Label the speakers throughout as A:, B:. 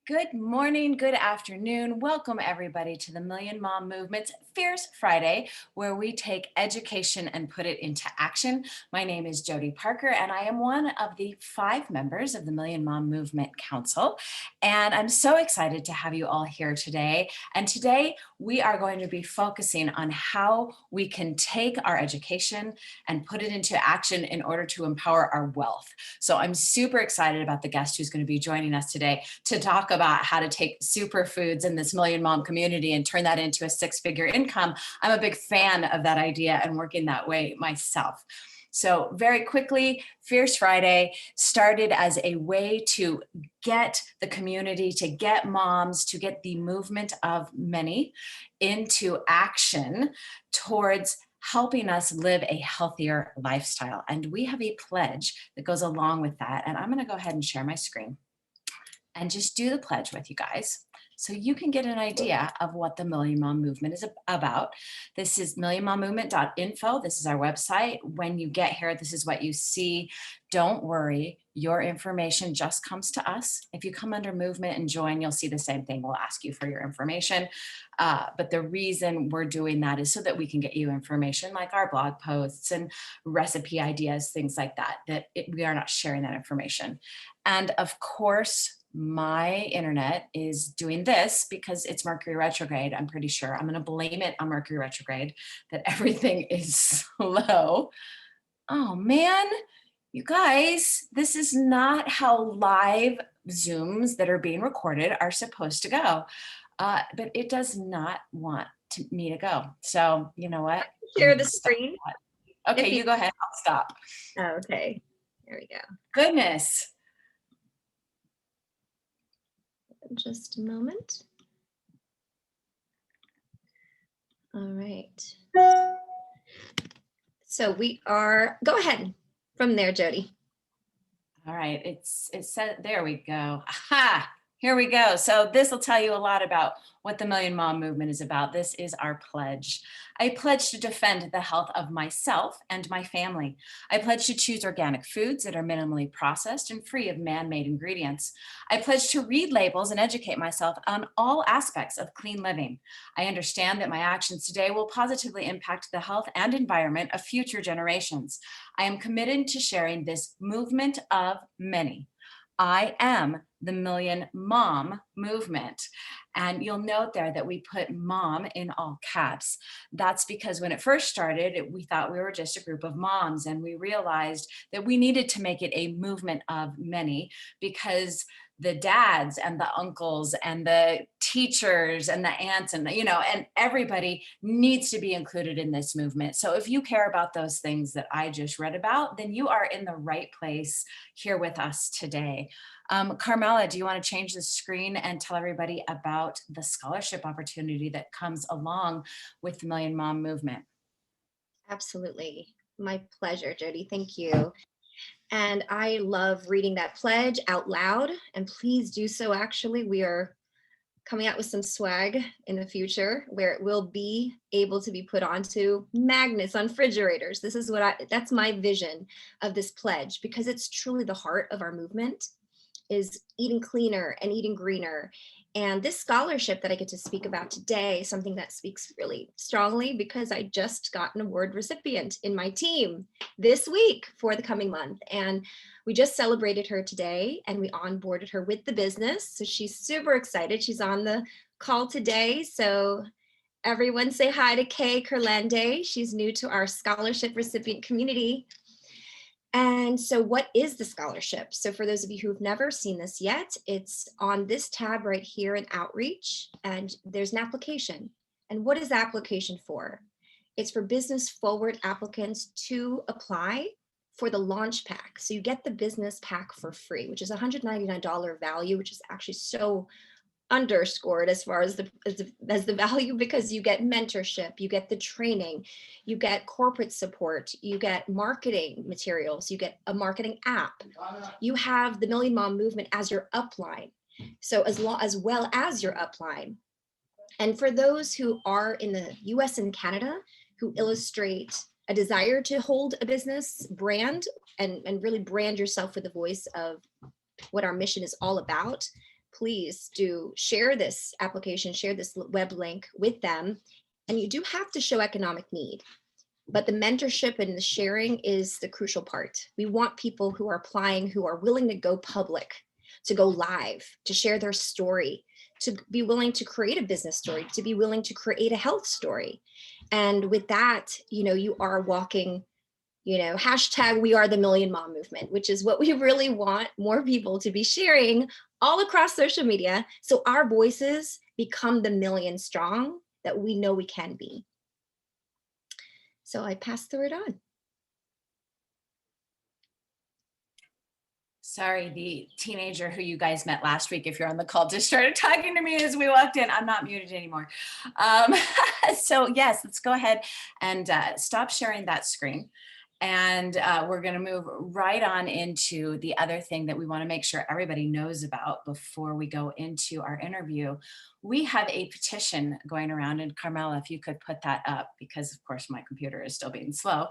A: Good morning, good afternoon. Welcome everybody to the Million Mom Movement's Fierce Friday, where we take education and put it into action. My name is Jody Parker, and I am one of the 5 members of the Million Mom Movement Council. And I'm so excited to have you all here today. And today we are going to be focusing on how we can take our education and put it into action in order to empower our wealth. So I'm super excited about the guest who's going to be joining us today to talk about how to take superfoods in this Million Mom community and turn that into a 6-figure income. I'm a big fan of that idea and working that way myself. So very quickly, Fierce Friday started as a way to get the community, to get moms, to get the movement of many into action towards helping us live a healthier lifestyle. And we have a pledge that goes along with that. And I'm going to go ahead and share my screen and just do the pledge with you guys so you can get an idea of what the Million Mom Movement is about. This is millionmommovement.info. This is our website. When you get here, this is what you see. Don't worry, your information just comes to us. If you come under movement and join, you'll see the same thing. We'll ask you for your information. But the reason we're doing that is so that we can get you information like our blog posts and recipe ideas, things like that, we are not sharing that information. And of course, my internet is doing this because it's Mercury retrograde. I'm pretty sure I'm going to blame it on Mercury retrograde that everything is slow. Oh man, you guys, this is not how live Zooms that are being recorded are supposed to go. But it does not want me to go. So you know what?
B: Share the screen.
A: Okay, you go ahead. I'll stop.
B: Okay, there we go.
A: Goodness.
B: Just a moment. All right. So we are, go ahead from there, Jody.
A: All right, it said, there we go. Aha, here we go. So this will tell you a lot about what the Million Mom Movement is about. This is our pledge. I pledge to defend the health of myself and my family. I pledge to choose organic foods that are minimally processed and free of man-made ingredients. I pledge to read labels and educate myself on all aspects of clean living. I understand that my actions today will positively impact the health and environment of future generations. I am committed to sharing this movement of many. I am the Million Mom Movement. And you'll note there that we put mom in all caps. That's because when it first started, we thought we were just a group of moms, and we realized that we needed to make it a movement of many because the dads and the uncles and the teachers and the aunts and and everybody needs to be included in this movement. So if you care about those things that I just read about, then you are in the right place here with us today. Carmela, do you want to change the screen and tell everybody about the scholarship opportunity that comes along with the Million Mom Movement?
B: Absolutely. My pleasure, Jody. Thank you. And I love reading that pledge out loud. And please do so. Actually, we are coming out with some swag in the future where it will be able to be put onto magnets on refrigerators. This is that's my vision of this pledge, because it's truly the heart of our movement, is eating cleaner and eating greener. And this scholarship that I get to speak about today, something that speaks really strongly because I just got an award recipient in my team this week for the coming month. And we just celebrated her today and we onboarded her with the business. So she's super excited. She's on the call today. So everyone say hi to Kay Kurlande. She's new to our scholarship recipient community. And so what is the scholarship? So for those of you who've never seen this yet, it's on this tab right here in Outreach, and there's an application. And what is the application for? It's for business forward applicants to apply for the launch pack. So you get the business pack for free, which is $199 value, which is actually so underscored as far as the value, because you get mentorship, you get the training, you get corporate support, you get marketing materials, you get a marketing app, you have the Million Mom Movement as your upline, so as well as your upline. And for those who are in the US and Canada who illustrate a desire to hold a business brand and really brand yourself with the voice of what our mission is all about, please do share this application, share this web link with them. And you do have to show economic need. But the mentorship and the sharing is the crucial part. We want people who are applying, who are willing to go public, to go live, to share their story, to be willing to create a business story, to be willing to create a health story. And with that, you are walking, hashtag we are the Million Mom Movement, which is what we really want more people to be sharing all across social media. So our voices become the million strong that we know we can be. So I pass the word on.
A: Sorry, the teenager who you guys met last week, if you're on the call, just started talking to me as we walked in. I'm not muted anymore. So yes, let's go ahead and stop sharing that screen. And we're going to move right on into the other thing that we want to make sure everybody knows about before we go into our interview. We have a petition going around, and Carmela, if you could put that up, because of course my computer is still being slow.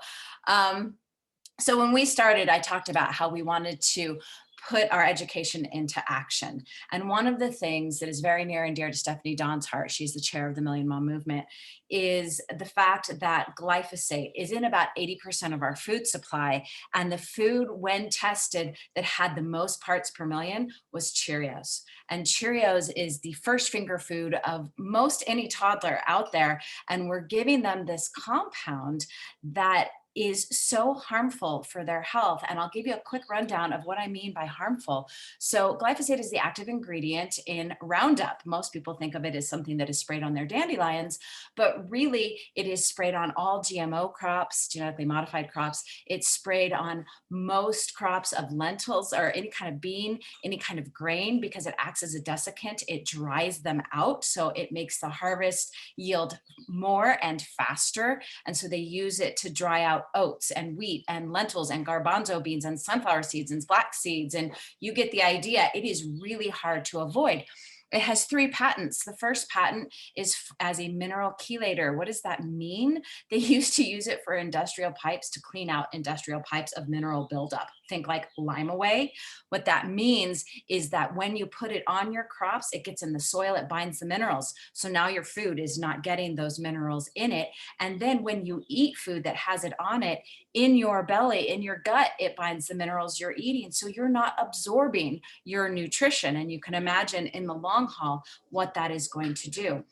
A: So when we started, I talked about how we wanted to put our education into action. And one of the things that is very near and dear to Stephanie Don's heart, she's the chair of the Million Mom Movement, is the fact that glyphosate is in about 80% of our food supply. And the food, when tested, that had the most parts per million was Cheerios. And Cheerios is the first finger food of most any toddler out there. And we're giving them this compound that is so harmful for their health. And I'll give you a quick rundown of what I mean by harmful. So glyphosate is the active ingredient in Roundup. Most people think of it as something that is sprayed on their dandelions, but really it is sprayed on all GMO crops, genetically modified crops. It's sprayed on most crops of lentils or any kind of bean, any kind of grain, because it acts as a desiccant. It dries them out. So it makes the harvest yield more and faster. And so they use it to dry out oats and wheat and lentils and garbanzo beans and sunflower seeds and flax seeds. And you get the idea. It is really hard to avoid. It has 3 patents. The first patent is as a mineral chelator. What does that mean? They used to use it for industrial pipes to clean out industrial pipes of mineral buildup. Think like Lime Away. What that means is that when you put it on your crops, it gets in the soil, it binds the minerals. So now your food is not getting those minerals in it. And then when you eat food that has it on it, in your belly, in your gut, it binds the minerals you're eating. So you're not absorbing your nutrition. And you can imagine in the long haul what that is going to do.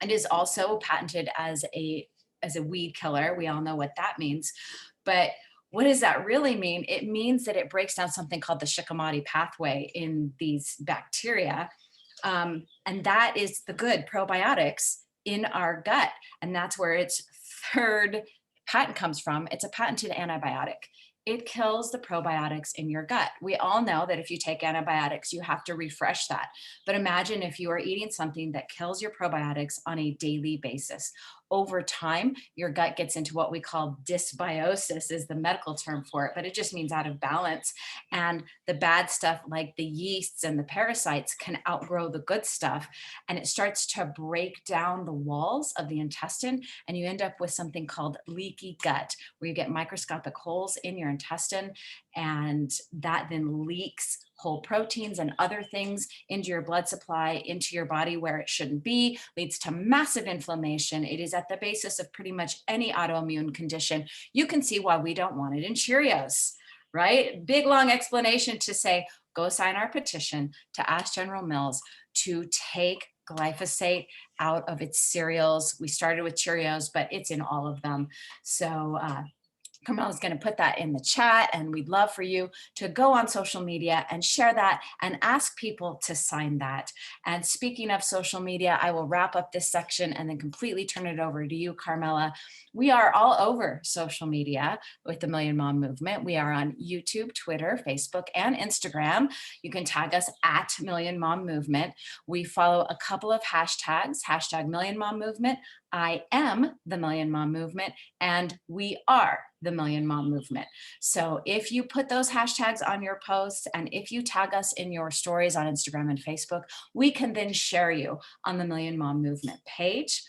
A: It is also patented as a weed killer. We all know what that means. But what does that really mean? It means that it breaks down something called the Shikimadi pathway in these bacteria. And that is the good probiotics in our gut. And that's where its third patent comes from. It's a patented antibiotic. It kills the probiotics in your gut. We all know that if you take antibiotics, you have to refresh that. But imagine if you are eating something that kills your probiotics on a daily basis. Over time, your gut gets into what we call dysbiosis is the medical term for it, but it just means out of balance. And the bad stuff like the yeasts and the parasites can outgrow the good stuff. And it starts to break down the walls of the intestine. And you end up with something called leaky gut, where you get microscopic holes in your intestine. And that then leaks whole proteins and other things into your blood supply, into your body where it shouldn't be, leads to massive inflammation. It is at the basis of pretty much any autoimmune condition. You can see why we don't want it in Cheerios, right? Big, long explanation to say, go sign our petition to ask General Mills to take glyphosate out of its cereals. We started with Cheerios, but it's in all of them. So Carmel is going to put that in the chat, and we'd love for you to go on social media and share that and ask people to sign that. And speaking of social media, I will wrap up this section and then completely turn it over to you, Carmela. We are all over social media with the Million Mom Movement. We are on YouTube, Twitter, Facebook, and Instagram. You can tag us at Million Mom Movement. We follow a couple of hashtags, hashtag Million Mom Movement, I am the Million Mom Movement, and we are the Million Mom Movement. So if you put those hashtags on your posts and if you tag us in your stories on Instagram and Facebook, we can then share you on the Million Mom Movement page.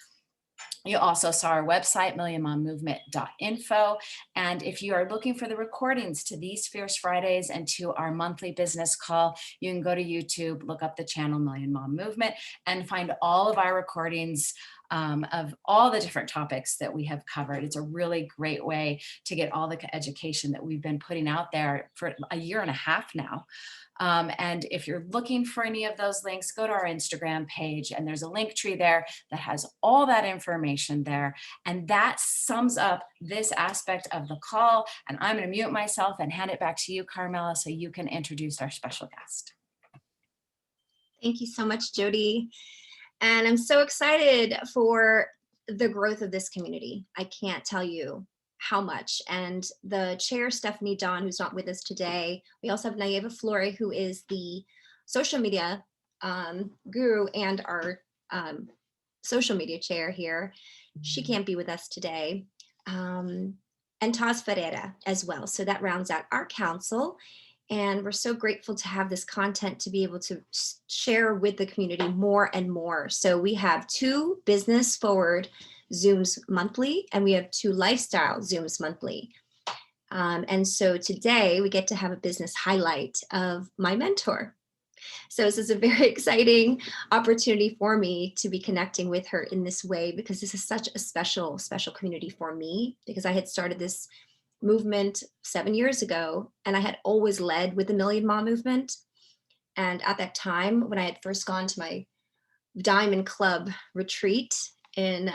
A: You also saw our website, millionmommovement.info. And if you are looking for the recordings to these Fierce Fridays and to our monthly business call, you can go to YouTube, look up the channel Million Mom Movement, and find all of our recordings of all the different topics that we have covered. It's a really great way to get all the education that we've been putting out there for a year and a half now. And if you're looking for any of those links, go to our Instagram page, and there's a link tree there that has all that information there. And that sums up this aspect of the call. And I'm going to mute myself and hand it back to you, Carmela, so you can introduce our special guest.
B: Thank you so much, Jody. And I'm so excited for the growth of this community. I can't tell you how much. And the chair, Stephanie Don, who's not with us today. We also have Nayeva Flore, who is the social media guru and our social media chair here. She can't be with us today. And Taz Ferreira as well. So that rounds out our council. And we're so grateful to have this content to be able to share with the community more and more. So we have 2 business forward Zooms monthly, and we have 2 lifestyle Zooms monthly. And so today we get to have a business highlight of my mentor. So this is a very exciting opportunity for me to be connecting with her in this way, because this is such a special, special community for me, because I had started this movement 7 years ago, and I had always led with the Million Mom movement. And at that time, when I had first gone to my Diamond Club retreat in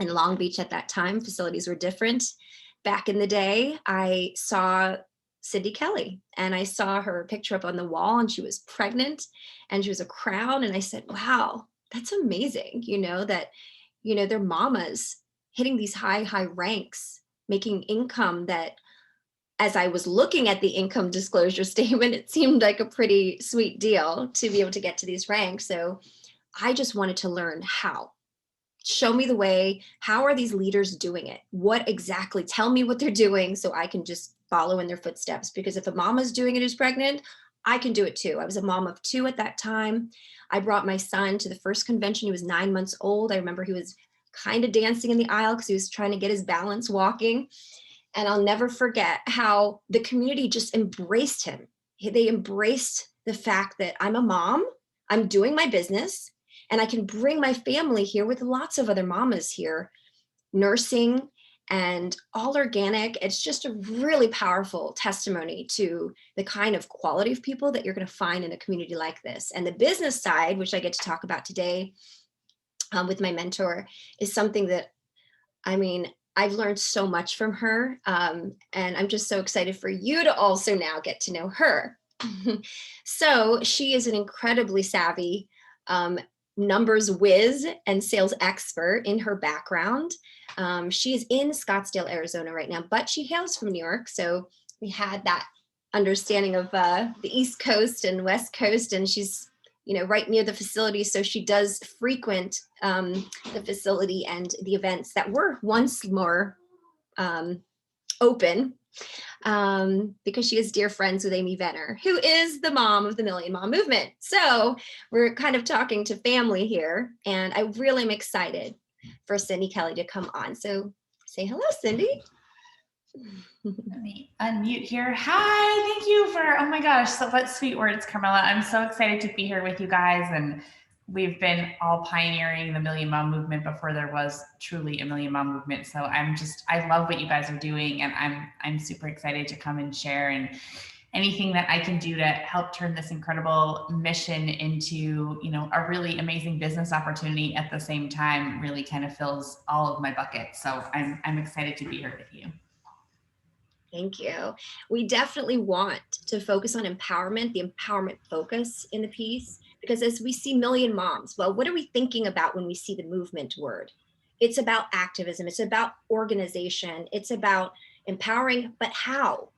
B: Long Beach at that time, facilities were different. Back in the day, I saw Cindy Kelly, and I saw her picture up on the wall, and she was pregnant and she was a crown. And I said, wow, that's amazing. They're mamas hitting these high ranks, making income that, as I was looking at the income disclosure statement, it seemed like a pretty sweet deal to be able to get to these ranks. So I just wanted to learn how. Show me the way. How are these leaders doing it? What exactly? Tell me what they're doing so I can just follow in their footsteps. Because if a mama's doing it who's pregnant, I can do it too. I was a mom of 2 at that time. I brought my son to the first convention. He was 9 months old. I remember he was kind of dancing in the aisle because he was trying to get his balance walking. And I'll never forget how the community just embraced him. They embraced the fact that I'm a mom, I'm doing my business, and I can bring my family here with lots of other mamas here, nursing and all organic. It's just a really powerful testimony to the kind of quality of people that you're going to find in a community like this. And the business side, which I get to talk about today with my mentor, is something that, I've learned so much from her. And I'm just so excited for you to also now get to know her. So she is an incredibly savvy numbers whiz and sales expert in her background. She is in Scottsdale, Arizona right now, but she hails from New York. So we had that understanding of the East Coast and West Coast, and she's right near the facility. So she does frequent the facility and the events that were once more open, because she is dear friends with Amy Venner, who is the mom of the Million Mom movement. So we're kind of talking to family here, and I really am excited for Cindy Kelly to come on. So say hello, Cindy.
C: Let me unmute here. Hi, thank you for, oh my gosh, so what sweet words, Carmela. I'm so excited to be here with you guys. And we've been all pioneering the Million Mom movement before there was truly a Million Mom movement. So I love what you guys are doing, and I'm super excited to come and share, and anything that I can do to help turn this incredible mission into, a really amazing business opportunity at the same time really kind of fills all of my buckets. So I'm excited to be here with you.
B: Thank you. We definitely want to focus on empowerment, the empowerment focus in the piece, because as we see Million Moms, well, what are we thinking about when we see the movement word? It's about activism. It's about organization. It's about empowering, but how?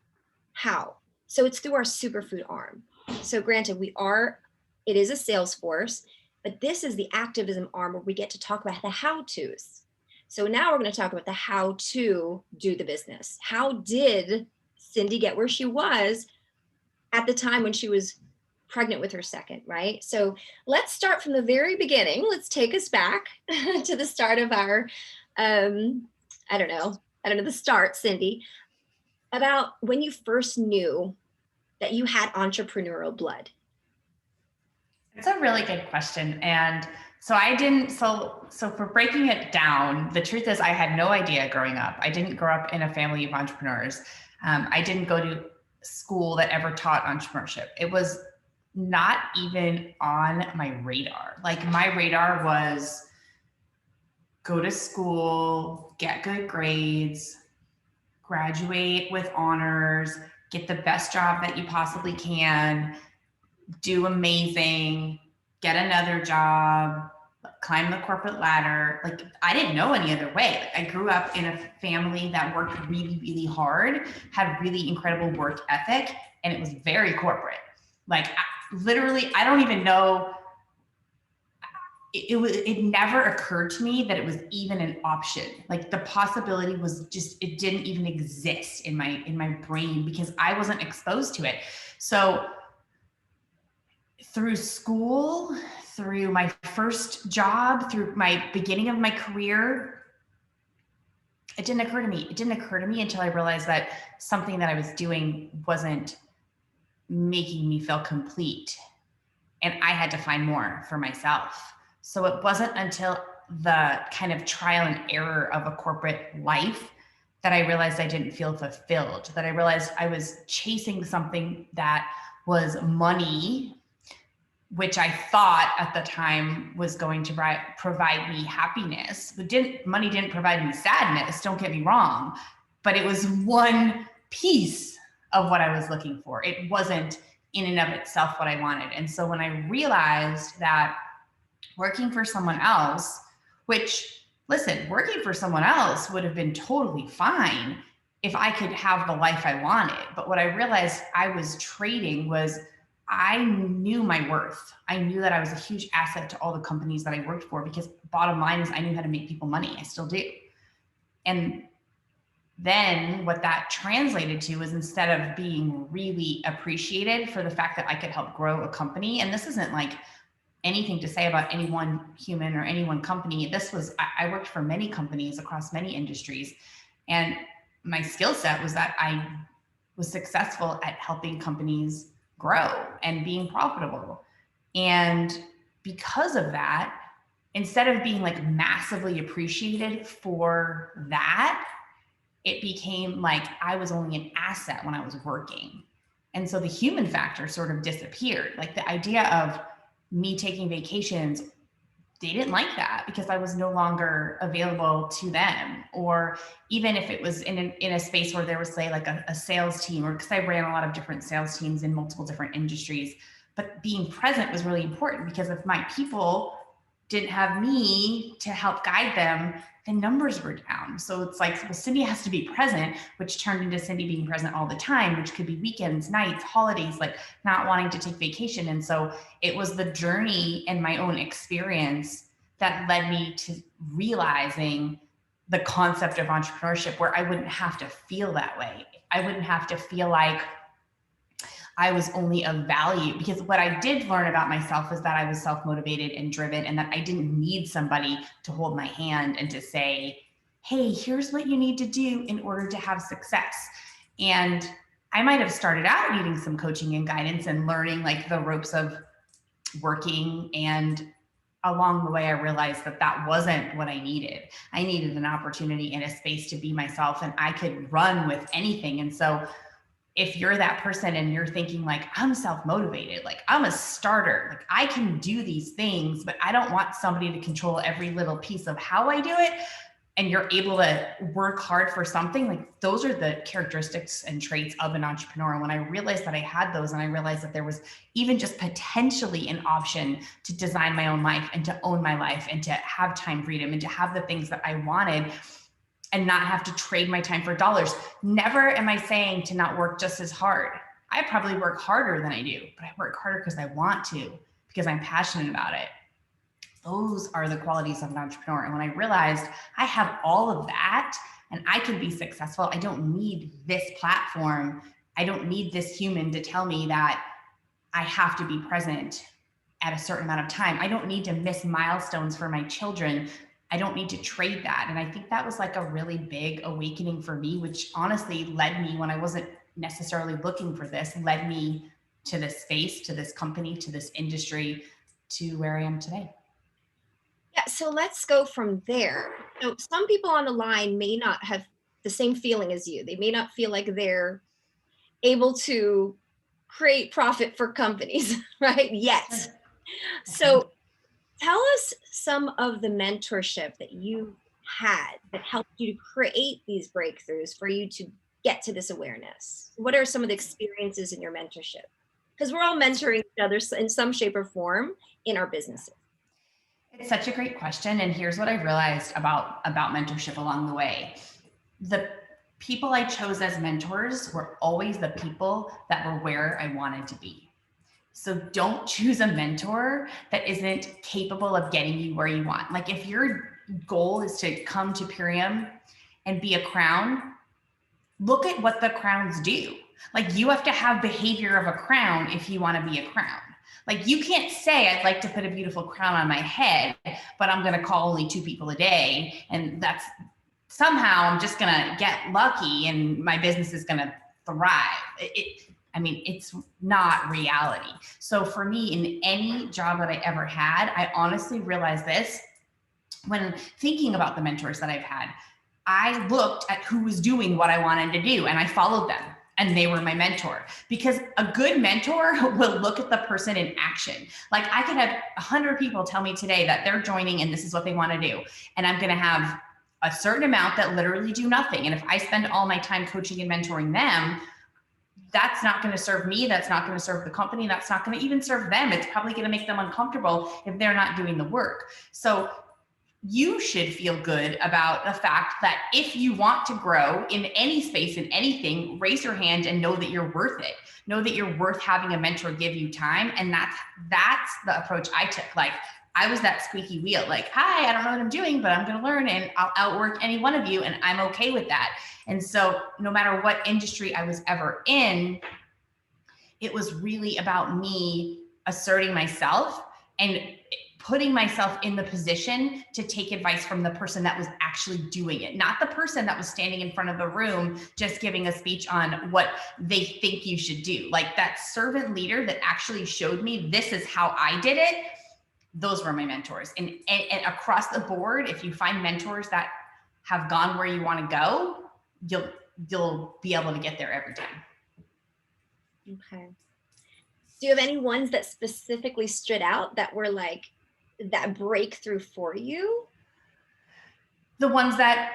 B: How? So it's through our superfood arm. So granted, it is a sales force, but this is the activism arm where we get to talk about the how-tos. So now we're going to talk about the how to do the business. How did Cindy get where she was at the time when she was pregnant with her second, right? So let's start from the very beginning. Let's take us back to the start of our, I don't know, the start, Cindy, about when you first knew that you had entrepreneurial blood.
C: It's a really good question. And so I didn't, so for breaking it down, the truth is I had no idea growing up. I didn't grow up in a family of entrepreneurs. I didn't go to school that ever taught entrepreneurship. It was not even on my radar. Like my radar was go to school, get good grades, graduate with honors, get the best job that you possibly can, do amazing, get another job, climb the corporate ladder. Like I didn't know any other way. Like I grew up in a family that worked really, really hard, had really incredible work ethic, and it was very corporate. Like literally, I don't even know. It never occurred to me that it was even an option. Like the possibility was just, it didn't even exist in my brain because I wasn't exposed to it. So through school, through my first job, through my beginning of my career, it didn't occur to me. It didn't occur to me until I realized that something that I was doing wasn't making me feel complete. And I had to find more for myself. So it wasn't until the kind of trial and error of a corporate life that I realized I didn't feel fulfilled, that I realized I was chasing something that was money, which I thought at the time was going to provide me happiness. But money didn't provide me sadness, don't get me wrong, but it was one piece of what I was looking for. It wasn't in and of itself what I wanted. And so when I realized that working for someone else, which, listen, working for someone else would have been totally fine if I could have the life I wanted. But what I realized I was trading was I knew my worth. I knew that I was a huge asset to all the companies that I worked for because bottom line is I knew how to make people money. I still do. And then what that translated to was instead of being really appreciated for the fact that I could help grow a company, and this isn't like anything to say about any one human or any one company. This was, I worked for many companies across many industries. And my skill set was that I was successful at helping companies grow and being profitable. And because of that, instead of being like massively appreciated for that, it became like I was only an asset when I was working. And so the human factor sort of disappeared. Like the idea of me taking vacations, they didn't like that because I was no longer available to them. Or even if it was in a space where there was, say, like a sales team, or because I ran a lot of different sales teams in multiple different industries, but being present was really important because if my people didn't have me to help guide them, the numbers were down. So it's like, well, Cindy has to be present, which turned into Cindy being present all the time, which could be weekends, nights, holidays, like not wanting to take vacation. And so it was the journey and my own experience that led me to realizing the concept of entrepreneurship where I wouldn't have to feel that way. I wouldn't have to feel like I was only of value, because what I did learn about myself is that I was self-motivated and driven, and that I didn't need somebody to hold my hand and to say, hey, here's what you need to do in order to have success. And I might have started out needing some coaching and guidance and learning like the ropes of working. And along the way, I realized that that wasn't what I needed. I needed an opportunity and a space to be myself, and I could run with anything. And so if you're that person and you're thinking like, I'm self-motivated, like I'm a starter, like I can do these things, but I don't want somebody to control every little piece of how I do it, and you're able to work hard for something, like those are the characteristics and traits of an entrepreneur. When I realized that I had those, and I realized that there was even just potentially an option to design my own life and to own my life and to have time freedom and to have the things that I wanted and not have to trade my time for dollars. Never am I saying to not work just as hard. I probably work harder than I do, but I work harder because I want to, because I'm passionate about it. Those are the qualities of an entrepreneur. And when I realized I have all of that and I can be successful, I don't need this platform. I don't need this human to tell me that I have to be present at a certain amount of time. I don't need to miss milestones for my children. I don't need to trade that. And I think that was like a really big awakening for me, which honestly led me, when I wasn't necessarily looking for this, led me to this space, to this company, to this industry, to where I am today.
B: Yeah, so let's go from there. So some people on the line may not have the same feeling as you. They may not feel like they're able to create profit for companies, right? Yet. So tell us some of the mentorship that you had that helped you to create these breakthroughs for you to get to this awareness. What are some of the experiences in your mentorship? Because we're all mentoring each other in some shape or form in our businesses.
C: It's such a great question. And here's what I realized about mentorship along the way. The people I chose as mentors were always the people that were where I wanted to be. So don't choose a mentor that isn't capable of getting you where you want. Like if your goal is to come to Purium and be a crown, look at what the crowns do. Like you have to have behavior of a crown if you want to be a crown. Like you can't say, I'd like to put a beautiful crown on my head, but I'm going to call only 2 people a day. And that's somehow I'm just going to get lucky and my business is going to thrive. It's not reality. So for me, in any job that I ever had, I honestly realized this when thinking about the mentors that I've had. I looked at who was doing what I wanted to do and I followed them. And they were my mentor, because a good mentor will look at the person in action. Like I could have 100 people tell me today that they're joining and this is what they want to do. And I'm going to have a certain amount that literally do nothing. And if I spend all my time coaching and mentoring them, that's not going to serve me. That's not going to serve the company. That's not going to even serve them. It's probably going to make them uncomfortable if they're not doing the work. So you should feel good about the fact that if you want to grow in any space, in anything, raise your hand and know that you're worth it. Know that you're worth having a mentor give you time. And that's the approach I took. Like I was that squeaky wheel, like, hi, I don't know what I'm doing, but I'm going to learn and I'll outwork any one of you. And I'm okay with that. And so no matter what industry I was ever in, it was really about me asserting myself and putting myself in the position to take advice from the person that was actually doing it, not the person that was standing in front of the room just giving a speech on what they think you should do. Like that servant leader that actually showed me this is how I did it. Those were my mentors. And across the board, if you find mentors that have gone where you want to go, you'll be able to get there every time.
B: Okay. Do you have any ones that specifically stood out that were like that breakthrough for you?
C: The ones that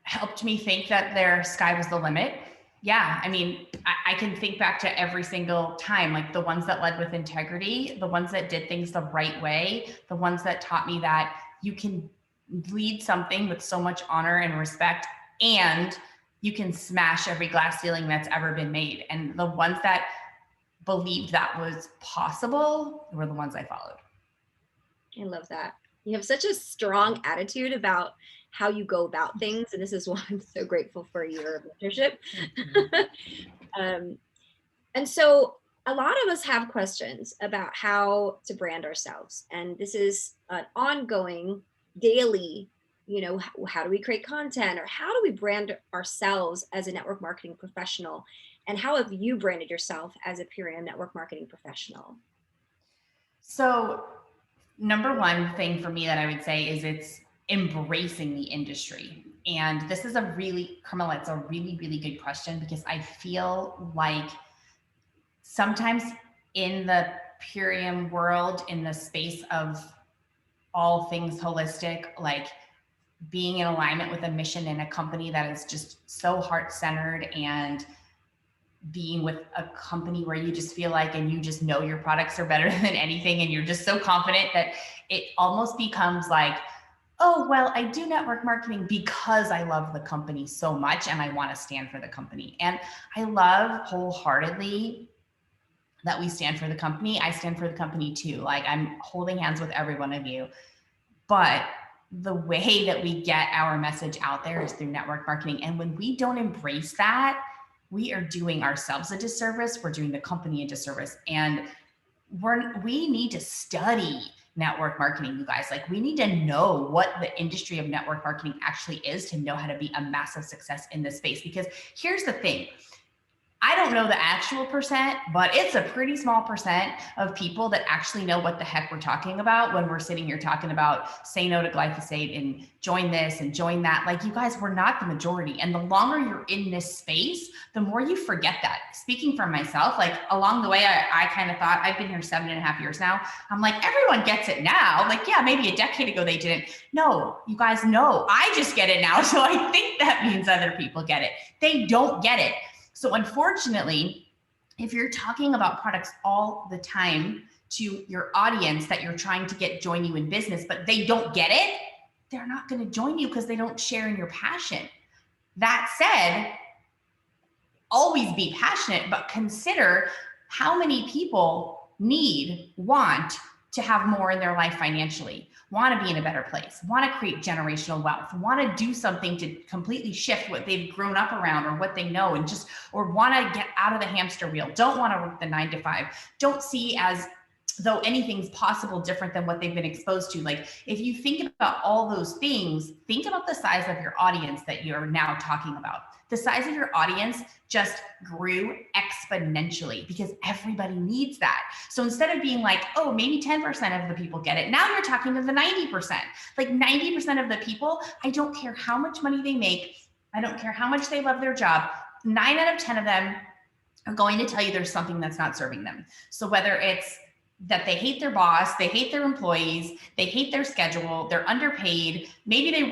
C: helped me think that their sky was the limit. Yeah. I mean, I can think back to every single time, like the ones that led with integrity, the ones that did things the right way, the ones that taught me that you can lead something with so much honor and respect, and you can smash every glass ceiling that's ever been made. And the ones that believed that was possible were the ones I followed.
B: I love that. You have such a strong attitude about how you go about things. And this is why I'm so grateful for your mentorship. And so a lot of us have questions about how to brand ourselves. And this is an ongoing daily, how do we create content, or how do we brand ourselves as a network marketing professional? And how have you branded yourself as a Purium network marketing professional?
C: So number one thing for me that I would say is it's embracing the industry. And this is Carmela, it's a really, really good question, because I feel like sometimes in the Purium world, in the space of all things holistic, like being in alignment with a mission in a company that is just so heart-centered, and being with a company where you just feel like, and you just know your products are better than anything, and you're just so confident that it almost becomes like, oh, well, I do network marketing because I love the company so much and I want to stand for the company. And I love wholeheartedly that we stand for the company. I stand for the company too. Like I'm holding hands with every one of you. But the way that we get our message out there is through network marketing. And when we don't embrace that, we are doing ourselves a disservice. We're doing the company a disservice. And we need to study network marketing, you guys. Like, we need to know what the industry of network marketing actually is to know how to be a massive success in this space. Because here's the thing, I don't know the actual percent, but it's a pretty small percent of people that actually know what the heck we're talking about when we're sitting here talking about say no to glyphosate and join this and join that. Like, you guys, we're not the majority. And the longer you're in this space, the more you forget that. Speaking for myself, like, along the way, I kind of thought, I've been here 7.5 years now. I'm like, everyone gets it now. Like, yeah, maybe a decade ago they didn't. No, you guys know, I just get it now. So I think that means other people get it. They don't get it. So unfortunately, if you're talking about products all the time to your audience that you're trying to get join you in business, but they don't get it, they're not going to join you because they don't share in your passion. That said, always be passionate, but consider how many people want to have more in their life financially, want to be in a better place, want to create generational wealth, want to do something to completely shift what they've grown up around or what they know, and just, or want to get out of the hamster wheel, don't want to work the 9 to 5, don't see as though anything's possible different than what they've been exposed to. Like, if you think about all those things, think about the size of your audience that you're now talking about. The size of your audience just grew exponentially because everybody needs that. So instead of being like, oh, maybe 10% of the people get it, now you're talking to the 90%. Like, 90% of the people, I don't care how much money they make, I don't care how much they love their job, 9 out of 10 of them are going to tell you there's something that's not serving them. So whether it's that they hate their boss, they hate their employees, they hate their schedule, they're underpaid, maybe they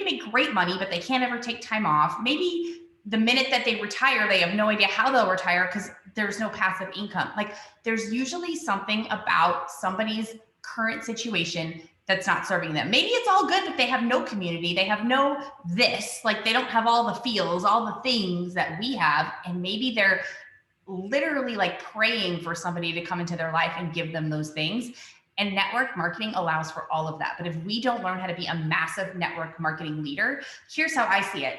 C: make great money, but they can't ever take time off. Maybe the minute that they retire, they have no idea how they'll retire because there's no passive income. Like, there's usually something about somebody's current situation that's not serving them. Maybe it's all good, but they have no community, they have no this, like, they don't have all the feels, all the things that we have, and maybe they're literally like praying for somebody to come into their life and give them those things. And network marketing allows for all of that. But if we don't learn how to be a massive network marketing leader, here's how I see it.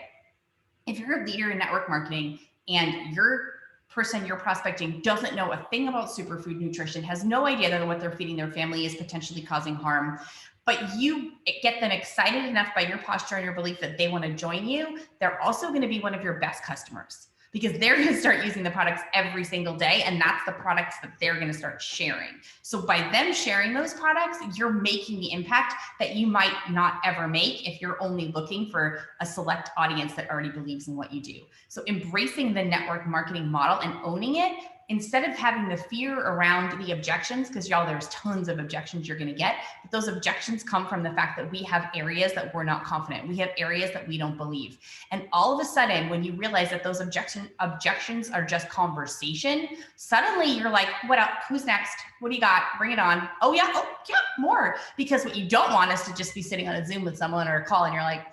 C: If you're a leader in network marketing and your person you're prospecting doesn't know a thing about superfood nutrition, has no idea that what they're feeding their family is potentially causing harm, but you get them excited enough by your posture and your belief that they want to join you, they're also going to be one of your best customers, because they're going to start using the products every single day. And that's the products that they're going to start sharing. So by them sharing those products, you're making the impact that you might not ever make if you're only looking for a select audience that already believes in what you do. So embracing the network marketing model and owning it, instead of having the fear around the objections, because y'all, there's tons of objections you're going to get, but those objections come from the fact that we have areas that we're not confident. We have areas that we don't believe. And all of a sudden, when you realize that those objections are just conversation, suddenly you're like, what up? Who's next? What do you got? Bring it on. Oh yeah, more. Because what you don't want is to just be sitting on a Zoom with someone or a call and you're like,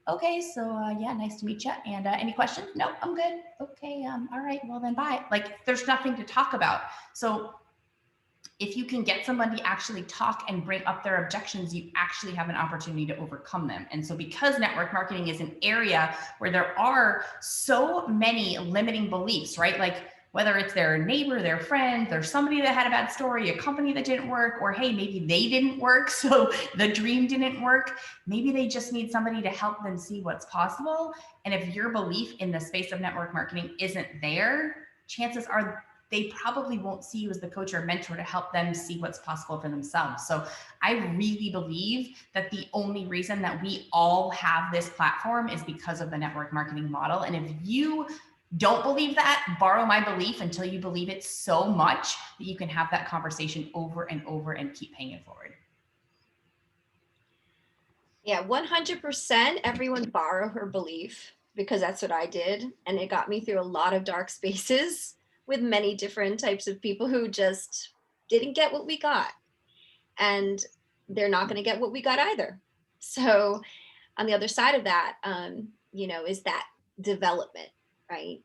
C: okay, so yeah, nice to meet you. And any questions? No, I'm good. Okay, all right, well then bye. Like, there's nothing to talk about. So if you can get somebody to actually talk and bring up their objections, you actually have an opportunity to overcome them. And so because network marketing is an area where there are so many limiting beliefs, right? Like, whether it's their neighbor, their friend, there's somebody that had a bad story, a company that didn't work, or hey, maybe they didn't work, so the dream didn't work. Maybe they just need somebody to help them see what's possible. And if your belief in the space of network marketing isn't there, chances are they probably won't see you as the coach or mentor to help them see what's possible for themselves. So I really believe that the only reason that we all have this platform is because of the network marketing model. And if you don't believe that, borrow my belief until you believe it so much that you can have that conversation over and over and keep paying it forward.
B: Yeah, 100% everyone borrow her belief, because that's what I did. And it got me through a lot of dark spaces with many different types of people who just didn't get what we got. And they're not going to get what we got either. So on the other side of that, is that development, right?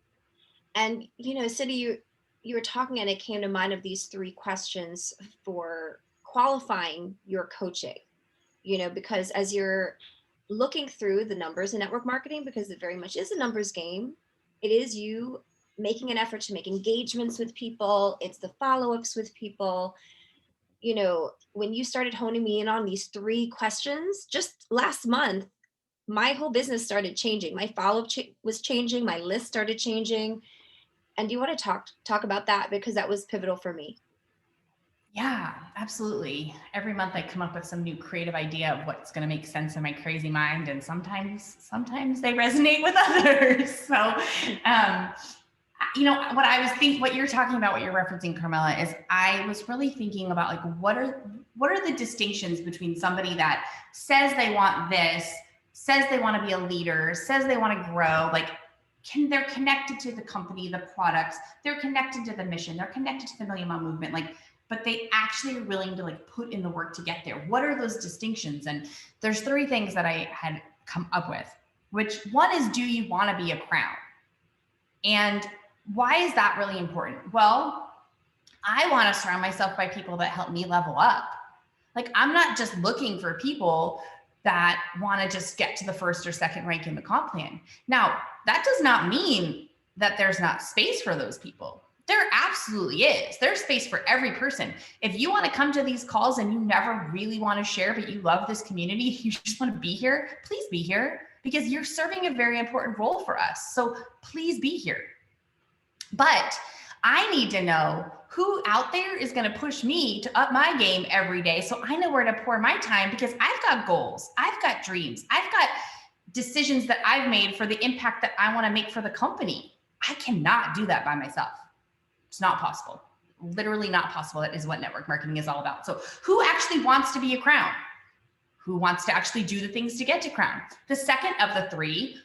B: And, Cindy, you were talking and it came to mind of these 3 questions for qualifying your coaching, because as you're looking through the numbers in network marketing, because it very much is a numbers game, it is you making an effort to make engagements with people. It's the follow-ups with people. You know, when you started honing me in on these 3 questions, just last month, my whole business started changing. My follow-up was changing. My list started changing. And do you want to talk about that? Because that was pivotal for me.
C: Yeah, absolutely. Every month I come up with some new creative idea of what's going to make sense in my crazy mind. And sometimes they resonate with others. So, you know, what you're talking about, what you're referencing, Carmela, is I was really thinking about like, what are the distinctions between somebody that says they want this, says they want to be a leader, says they want to grow, like, they're connected to the company, the products, they're connected to the mission, they're connected to the Million Mom movement, like, but they actually are willing to like put in the work to get there. What are those distinctions? And there's 3 things that I had come up with, which one is, do you want to be a crown? And why is that really important? Well, I want to surround myself by people that help me level up. Like, I'm not just looking for people that want to just get to the 1st or 2nd rank in the comp plan. Now, that does not mean that there's not space for those people. There absolutely is. There's space for every person. If you want to come to these calls and you never really want to share, but you love this community, you just want to be here, please be here, because you're serving a very important role for us. So please be here. But I need to know who out there is going to push me to up my game every day, so I know where to pour my time, because I've got goals, I've got dreams, I've got decisions that I've made for the impact that I want to make for the company. I cannot do that by myself. It's not possible. Literally not possible. That is what network marketing is all about. So who actually wants to be a crown? Who wants to actually do the things to get to crown? The second of the 3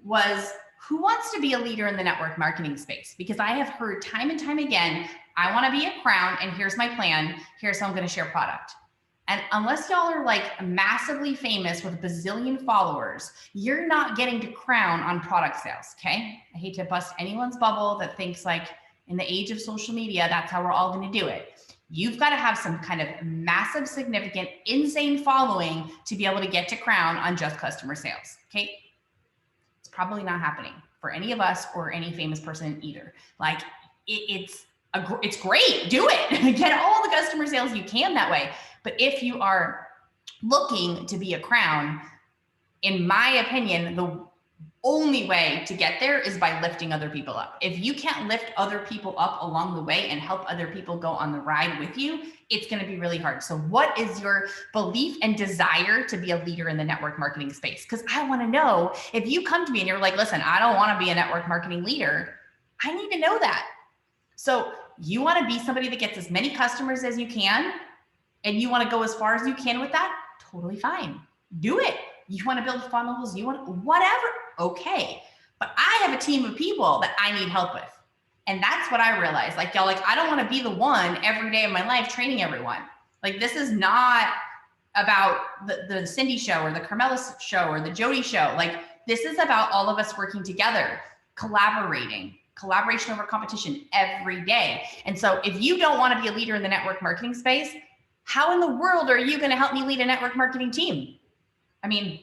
C: was, who wants to be a leader in the network marketing space? Because I have heard time and time again, I want to be a crown and here's my plan. Here's how I'm going to share product. And unless y'all are like massively famous with a bazillion followers, you're not getting to crown on product sales. Okay. I hate to bust anyone's bubble that thinks like, in the age of social media, that's how we're all going to do it. You've got to have some kind of massive, significant, insane following to be able to get to crown on just customer sales. Okay. It's probably not happening for any of us or any famous person either. Like it's great. Do it. Get all the customer sales you can that way. But if you are looking to be a crown, in my opinion, the only way to get there is by lifting other people up. If you can't lift other people up along the way and help other people go on the ride with you, it's going to be really hard. So what is your belief and desire to be a leader in the network marketing space? Because I want to know, if you come to me and you're like, listen, I don't want to be a network marketing leader, I need to know that. So you want to be somebody that gets as many customers as you can, and you want to go as far as you can with that, totally fine. Do it. You want to build funnels, you want whatever, okay. But I have a team of people that I need help with. And that's what I realized. Like, y'all, like, I don't want to be the one every day of my life training everyone. Like, this is not about the Cindy show or the Carmela show or the Jody show. Like, this is about all of us working together, collaboration over competition every day. And so if you don't want to be a leader in the network marketing space, how in the world are you going to help me lead a network marketing team? I mean,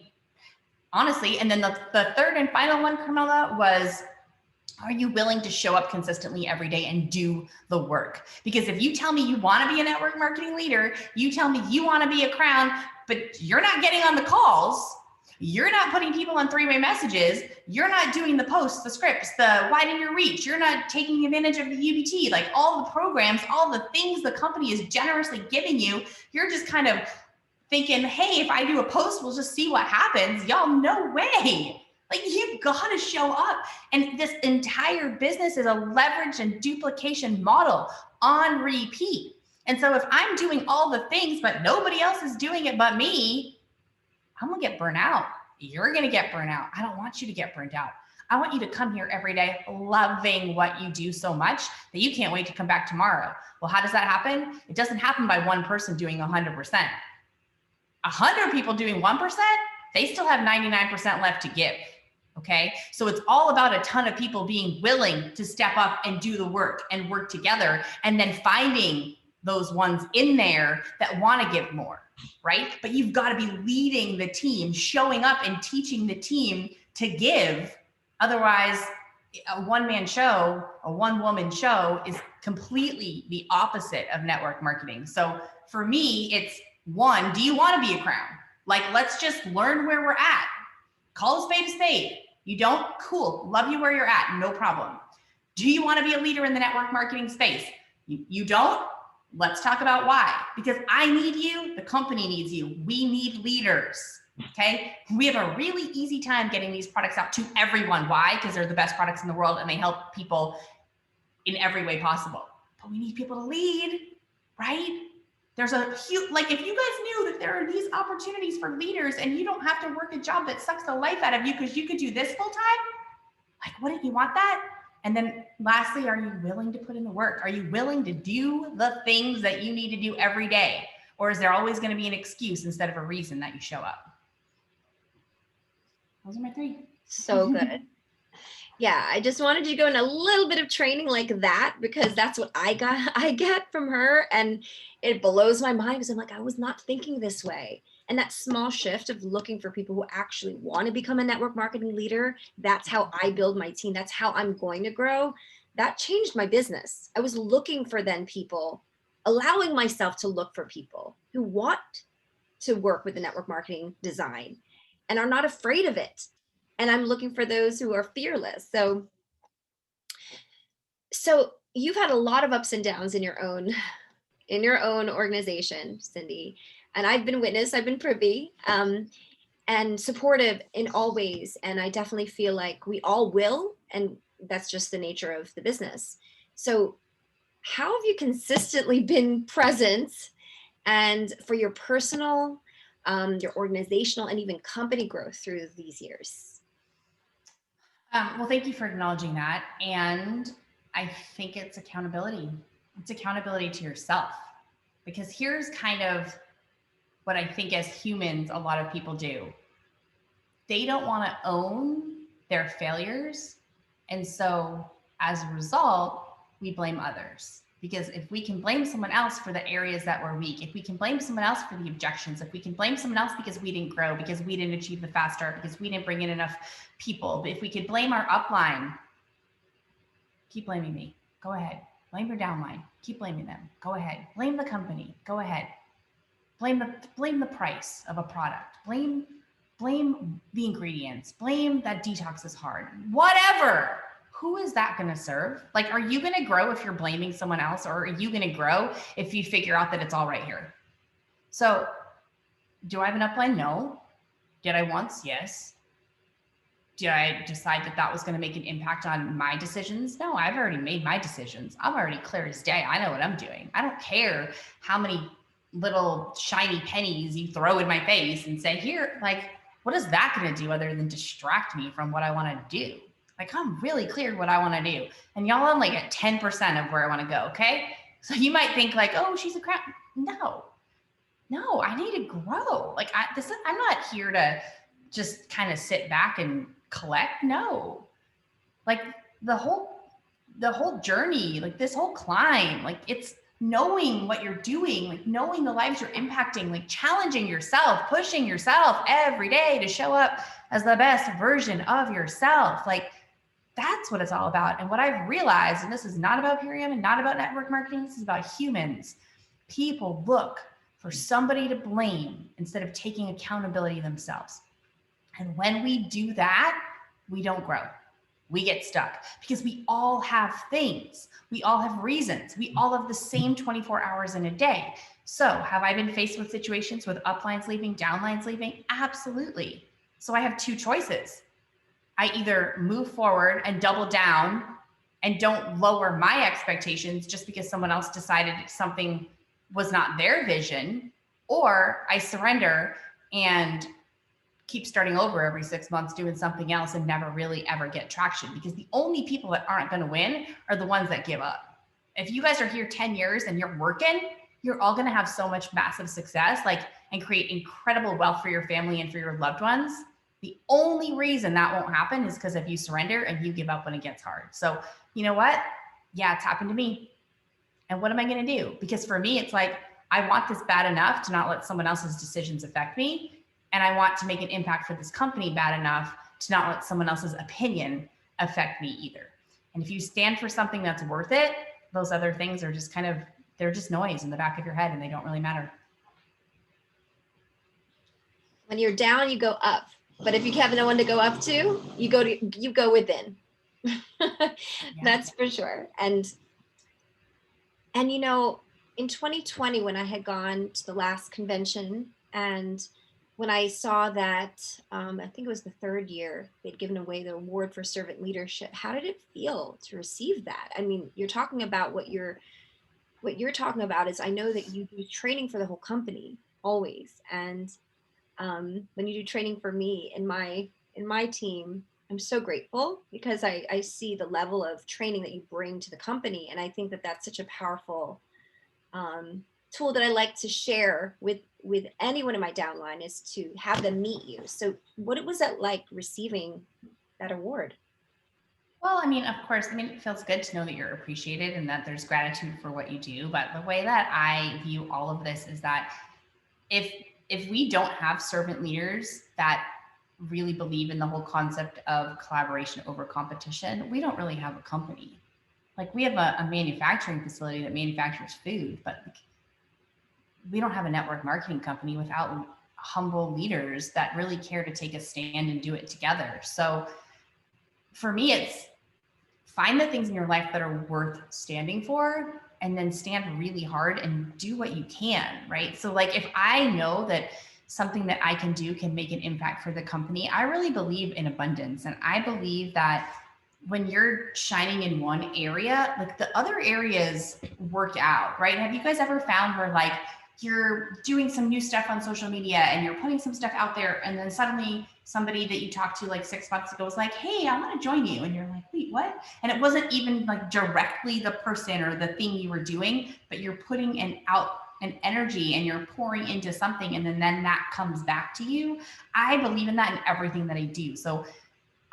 C: honestly. And then the 3rd and final one, Carmela, was, are you willing to show up consistently every day and do the work? Because if you tell me you want to be a network marketing leader, you tell me you want to be a crown, but you're not getting on the calls, you're not putting people on 3-way messages, you're not doing the posts, the scripts, the widen your reach, you're not taking advantage of the UBT, like all the programs, all the things the company is generously giving you, you're just kind of thinking, hey, if I do a post, we'll just see what happens. Y'all, no way. Like, you've got to show up. And this entire business is a leverage and duplication model on repeat. And so if I'm doing all the things, but nobody else is doing it but me, I'm going to get burnt out. You're going to get burnt out. I don't want you to get burnt out. I want you to come here every day loving what you do so much that you can't wait to come back tomorrow. Well, how does that happen? It doesn't happen by one person doing 100%. 100 people doing 1%, they still have 99% left to give. Okay. So it's all about a ton of people being willing to step up and do the work and work together, and then finding those ones in there that want to give more, right? But you've got to be leading the team, showing up and teaching the team to give. Otherwise, a one-man show, a one-woman show is completely the opposite of network marketing. So for me, it's one, do you want to be a crown? Like, let's just learn where we're at. Call a spade a spade. You don't? Cool. Love you where you're at. No problem. Do you want to be a leader in the network marketing space? You don't? Let's talk about why. Because I need you. The company needs you. We need leaders. Okay. We have a really easy time getting these products out to everyone. Why? Because they're the best products in the world and they help people in every way possible. But we need people to lead, right? There's a huge, like, if you guys knew that there are these opportunities for leaders and you don't have to work a job that sucks the life out of you because you could do this full time, like, wouldn't you want that? And then lastly, are you willing to put in the work? Are you willing to do the things that you need to do every day? Or is there always going to be an excuse instead of a reason that you show up? Those are my 3.
B: So good. Yeah, I just wanted you to go in a little bit of training like that because that's what I get from her. And it blows my mind because I'm like, I was not thinking this way. And that small shift of looking for people who actually want to become a network marketing leader, that's how I build my team. That's how I'm going to grow. That changed my business. I was looking for then people, allowing myself to look for people who want to work with the network marketing design and are not afraid of it. And I'm looking for those who are fearless. So you've had a lot of ups and downs in your own organization, Cindy. And I've been witness, I've been privy, and supportive in all ways. And I definitely feel like we all will, and that's just the nature of the business. So how have you consistently been present and for your personal, your organizational, and even company growth through these years?
C: Well, thank you for acknowledging that. And I think it's accountability. It's accountability to yourself. Because here's kind of what I think as humans, a lot of people do. They don't want to own their failures. And so as a result, we blame others. Because if we can blame someone else for the areas that we're weak, if we can blame someone else for the objections, if we can blame someone else because we didn't grow, because we didn't achieve the fast start, because we didn't bring in enough people, but if we could blame our upline, keep blaming me. Go ahead. Blame your downline. Keep blaming them. Go ahead. Blame the company. Go ahead. Blame the price of a product. Blame the ingredients. Blame that detox is hard. Whatever. Who is that going to serve? Like, are you going to grow if you're blaming someone else, or are you going to grow if you figure out that it's all right here? So do I have an upline? No. Did I once? Yes. Did I decide that that was going to make an impact on my decisions? No, I've already made my decisions. I'm already clear as day. I know what I'm doing. I don't care how many little shiny pennies you throw in my face and say, here, like, what is that going to do other than distract me from what I want to do? Like, I'm really clear what I want to do. And y'all, I'm like at 10% of where I want to go. Okay. So you might think like, oh, she's a crap. No, I need to grow. Like I'm not here to just kind of sit back and collect. No, like the whole journey, like this whole climb, like it's knowing what you're doing, like knowing the lives you're impacting, like challenging yourself, pushing yourself every day to show up as the best version of yourself. Like, that's what it's all about. And what I've realized, and this is not about Purium and not about network marketing, this is about humans. People look for somebody to blame instead of taking accountability themselves. And when we do that, we don't grow. We get stuck because we all have things. We all have reasons. We all have the same 24 hours in a day. So have I been faced with situations with uplines leaving, downlines leaving? Absolutely. So I have 2 choices. I either move forward and double down and don't lower my expectations just because someone else decided something was not their vision, or I surrender and keep starting over every 6 months doing something else and never really ever get traction, because the only people that aren't going to win are the ones that give up. If you guys are here 10 years and you're working, you're all going to have so much massive success, like, and create incredible wealth for your family and for your loved ones. The only reason that won't happen is because if you surrender and you give up when it gets hard. So you know what? Yeah, it's happened to me. And what am I going to do? Because for me, it's like, I want this bad enough to not let someone else's decisions affect me. And I want to make an impact for this company bad enough to not let someone else's opinion affect me either. And if you stand for something that's worth it, those other things are just they're just noise in the back of your head and they don't really matter.
B: When you're down, you go up. But if you have no one to go up to, you go within. That's for sure. And you know, in 2020, when I had gone to the last convention, and when I saw that, I think it was the third year, they'd given away the award for servant leadership. How did it feel to receive that? I mean, you're talking about what you're talking about is, I know that you do training for the whole company always. And when you do training for me in my team, I'm so grateful because I see the level of training that you bring to the company. And I think that that's such a powerful tool that I like to share with anyone in my downline, is to have them meet you. So what was that like, receiving that award?
C: Well, I mean, of course, it feels good to know that you're appreciated and that there's gratitude for what you do. But the way that I view all of this is that if we don't have servant leaders that really believe in the whole concept of collaboration over competition, we don't really have a company. Like, we have a manufacturing facility that manufactures food, but we don't have a network marketing company without humble leaders that really care to take a stand and do it together. So for me, it's find the things in your life that are worth standing for, and then stand really hard and do what you can, right? So like, if I know that something that I can do can make an impact for the company, I really believe in abundance. And I believe that when you're shining in one area, like, the other areas work out, right? Have you guys ever found where, like, you're doing some new stuff on social media and you're putting some stuff out there, and then suddenly somebody that you talked to like 6 months ago was like, hey, I want to join you. And you're like, wait, what? And it wasn't even like directly the person or the thing you were doing, but you're putting an energy and you're pouring into something, and then that comes back to you. I believe in that in everything that I do. So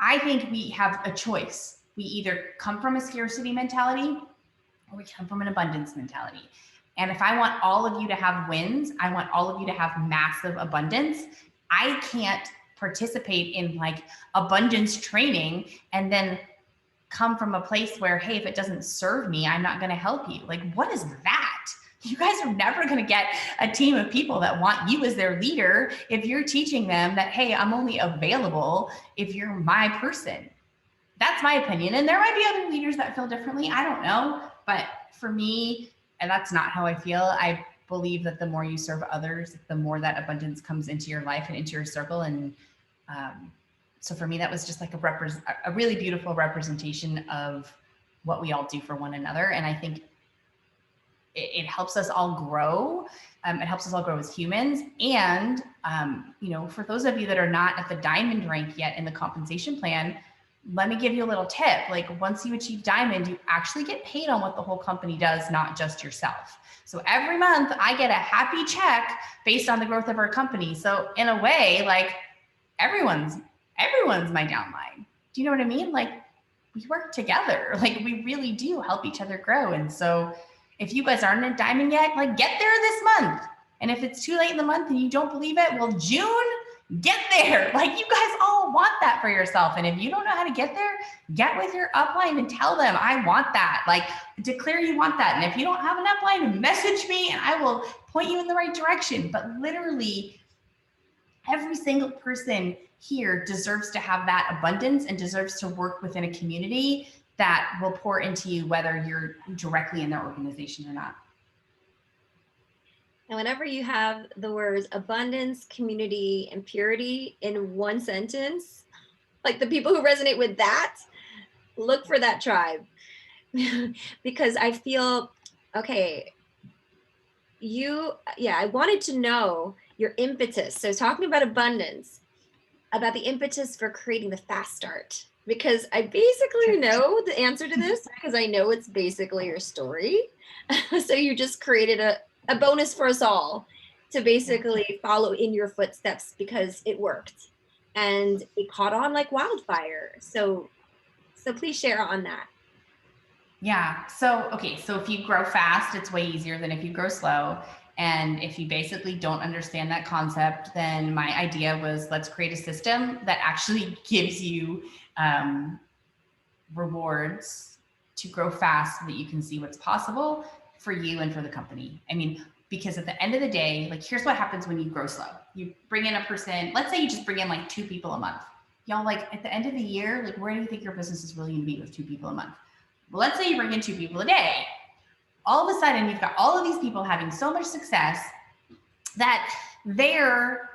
C: I think we have a choice. We either come from a scarcity mentality or we come from an abundance mentality. And if I want all of you to have wins, I want all of you to have massive abundance. I can't participate in like abundance training and then come from a place where, hey, if it doesn't serve me, I'm not going to help you. Like, what is that? You guys are never going to get a team of people that want you as their leader if you're teaching them that, hey, I'm only available if you're my person. That's my opinion. And there might be other leaders that feel differently. I don't know. But for me, and that's not how I feel, I believe that the more you serve others, the more that abundance comes into your life and into your circle. And so for me, that was just like a really beautiful representation of what we all do for one another. And I think it helps us all grow. It helps us all grow as humans. And, for those of you that are not at the diamond rank yet in the compensation plan, let me give you a little tip. Like, once you achieve diamond, you actually get paid on what the whole company does, not just yourself. So every month I get a happy check based on the growth of our company. So in a way, like, everyone's my downline. Do you know what I mean? Like, we work together. Like, we really do help each other grow. And so if you guys aren't a diamond yet, like, get there this month. And if it's too late in the month and you don't believe it, well, June, get there. Like, you guys all want that for yourself. And if you don't know how to get there, get with your upline and tell them, I want that. Like, declare you want that. And if you don't have an upline, message me and I will point you in the right direction. But literally, every single person here deserves to have that abundance and deserves to work within a community that will pour into you, whether you're directly in their organization or not.
B: And whenever you have the words abundance, community, and purity in one sentence, like, the people who resonate with that, look for that tribe. Because I feel, okay, I wanted to know your impetus. So talking about abundance, about the impetus for creating the Fast Start, because I basically know the answer to this, because I know it's basically your story. So you just created a bonus for us all to basically follow in your footsteps, because it worked and it caught on like wildfire. So please share on that.
C: Yeah. So if you grow fast, it's way easier than if you grow slow. And if you basically don't understand that concept, then my idea was, let's create a system that actually gives you rewards to grow fast so that you can see what's possible for you and for the company. I mean, because at the end of the day, like here's what happens when you grow slow. You bring in a person, let's say you just bring in like 2 people a month. Y'all, like at the end of the year, like where do you think your business is really gonna be with 2 people a month? Well, let's say you bring in 2 people a day. All of a sudden you've got all of these people having so much success that they're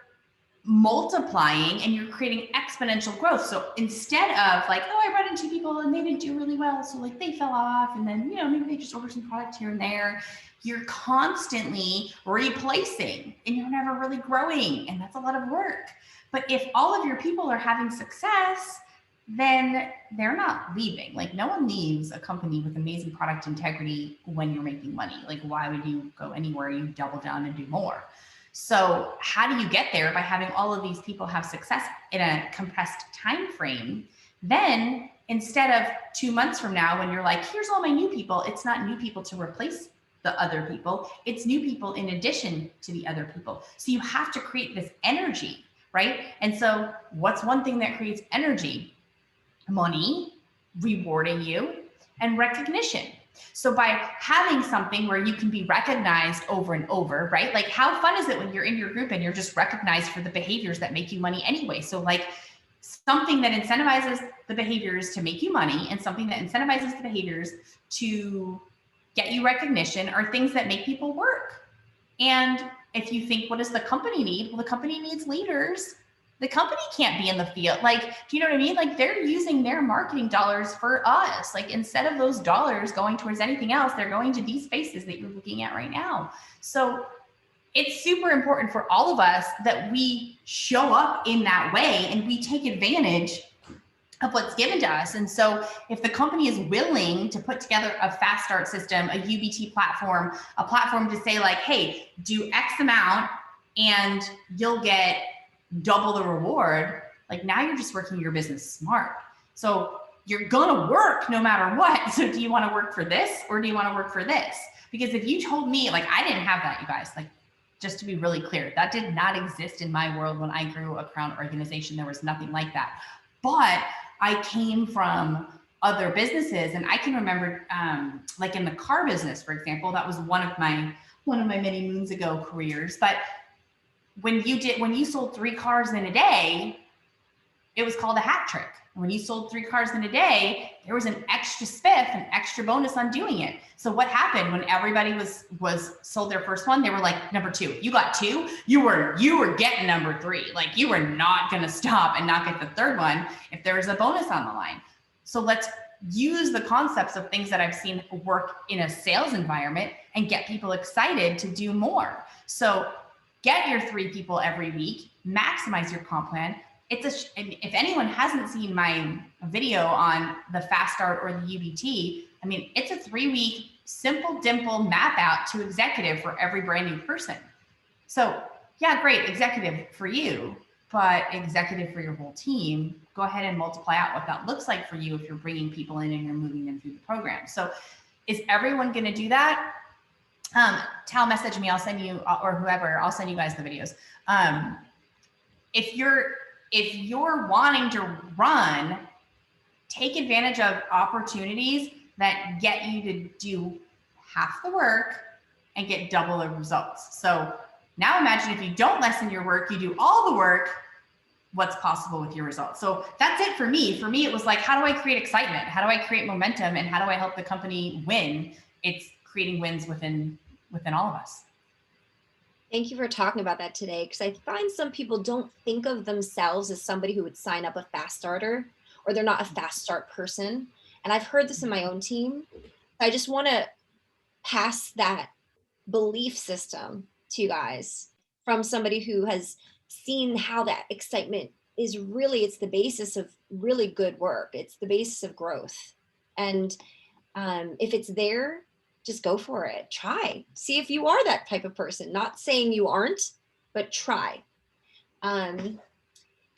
C: multiplying and you're creating exponential growth. So instead of like, oh, I brought in 2 people and they didn't do really well, so like they fell off, and then, you know, maybe they just ordered some product here and there. You're constantly replacing and you're never really growing, and that's a lot of work. But if all of your people are having success, then they're not leaving. Like no one leaves a company with amazing product integrity when you're making money. Like why would you go anywhere? You double down and do more. So how do you get there? By having all of these people have success in a compressed time frame. Then instead of 2 months from now, when you're like, here's all my new people, it's not new people to replace the other people. It's new people in addition to the other people. So you have to create this energy, right? And so what's one thing that creates energy? Money, rewarding you, and recognition. So by having something where you can be recognized over and over, right? Like how fun is it when you're in your group and you're just recognized for the behaviors that make you money anyway? So like something that incentivizes the behaviors to make you money and something that incentivizes the behaviors to get you recognition are things that make people work. And if you think, what does the company need? Well, the company needs leaders. The company can't be in the field. Like, do you know what I mean? Like they're using their marketing dollars for us. Like instead of those dollars going towards anything else, they're going to these spaces that you're looking at right now. So it's super important for all of us that we show up in that way and we take advantage of what's given to us. And so if the company is willing to put together a fast start system, a UBT platform, a platform to say like, hey, do X amount and you'll get double the reward, like now you're just working your business smart. So you're gonna work no matter what. So do you want to work for this or do you want to work for this? Because if you told me, like I didn't have that, you guys, like just to be really clear, that did not exist in my world when I grew a Crown organization. There was nothing like that. But I came from other businesses, and I can remember like in the car business, for example, that was one of my many moons ago careers. But when you sold 3 cars in a day, it was called a hat trick. When you sold 3 cars in a day, there was an extra spiff, an extra bonus on doing it. So what happened when everybody was sold their first one? They were like, number 2, you got 2, you were getting number 3. Like you were not going to stop and not get the 3rd one if there was a bonus on the line. So let's use the concepts of things that I've seen work in a sales environment and get people excited to do more. So get your 3 people every week, maximize your comp plan. If anyone hasn't seen my video on the Fast Start or the UBT, I mean, it's a 3-week simple dimple map out to executive for every brand new person. So yeah, great, executive for you, but executive for your whole team. Go ahead and multiply out what that looks like for you if you're bringing people in and you're moving them through the program. So is everyone going to do that? Tal, message me, I'll send you, or whoever, I'll send you guys the videos. If you're wanting to run, take advantage of opportunities that get you to do half the work and get double the results. So now imagine if you don't lessen your work, you do all the work, what's possible with your results. So that's it for me. For me, it was like, how do I create excitement? How do I create momentum? And how do I help the company win? It's creating wins within all of us.
B: Thank you for talking about that today, because I find some people don't think of themselves as somebody who would sign up a fast starter, or they're not a fast start person. And I've heard this in my own team. I just want to pass that belief system to you guys from somebody who has seen how that excitement is really, it's the basis of really good work. It's the basis of growth. And if it's there, just go for it. Try. See if you are that type of person. Not saying you aren't, but try. And,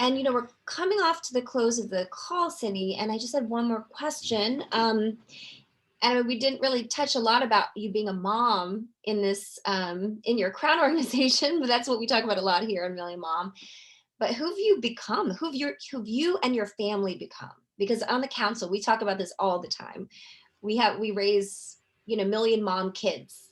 B: you know, we're coming off to the close of the call, Cindy, and I just had one more question. And we didn't really touch a lot about you being a mom in this, in your Crown organization, but that's what we talk about a lot here on Million Mom. But who have you become? Who have you and your family become? because on the council, we talk about this all the time. We raise, million mom kids.